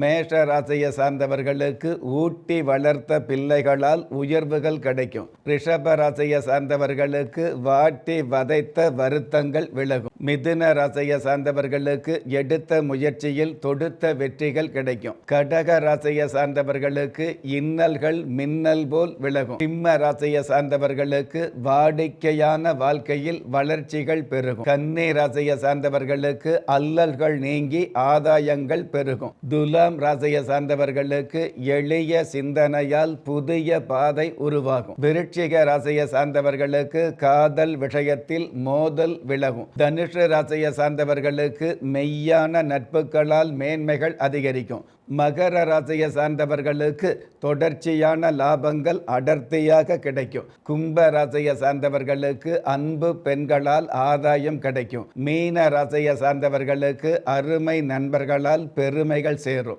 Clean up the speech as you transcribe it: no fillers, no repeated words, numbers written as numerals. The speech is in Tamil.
மேஷ ராசியை சார்ந்தவர்களுக்கு ஊட்டி வளர்த்த பிள்ளைகளால் உயர்வுகள் கிடைக்கும். ரிஷப ராசியை சார்ந்தவர்களுக்கு வாட்டி வதைத்த வருத்தங்கள் விலகும். மிதுன ராசியை சார்ந்தவர்களுக்கு எடுத்த முயற்சியில் தொடுத்த வெற்றிகள் கிடைக்கும். கடக ராசியை சார்ந்தவர்களுக்கு இன்னல்கள் மின்னல் போல் விலகும். சிம்ம ராசியை சார்ந்தவர்களுக்கு வாடிக்கையான வாழ்க்கையில் வளர்ச்சிகள் பெருகும். கன்னி ராசியை சார்ந்தவர்களுக்கு அல்லல்கள் நீங்கி ஆதாயங்கள் பெருகும். துலாம் ராசியை சார்ந்தவர்களுக்கு எளிய சிந்தனையால் புதிய பாதை உருவாகும். விருச்சிக ராசியை சார்ந்தவர்களுக்கு காதல் விஷயத்தில் மோதல் விலகும். தனுஷு ராசியை சார்ந்தவர்களுக்கு மெய்யான நட்புகளால் மேன்மைகள் அதிகரிக்கும். மகர ராசியை சார்ந்தவர்களுக்கு தொடர்ச்சியான லாபங்கள் அடர்த்தியாக கிடைக்கும். கும்ப ராசியை சார்ந்தவர்களுக்கு அன்பு பெண்களால் ஆதாயம் கிடைக்கும். மீன ராசியை சார்ந்தவர்களுக்கு அருமை நண்பர்களால் பெருமைகள் சேரும்.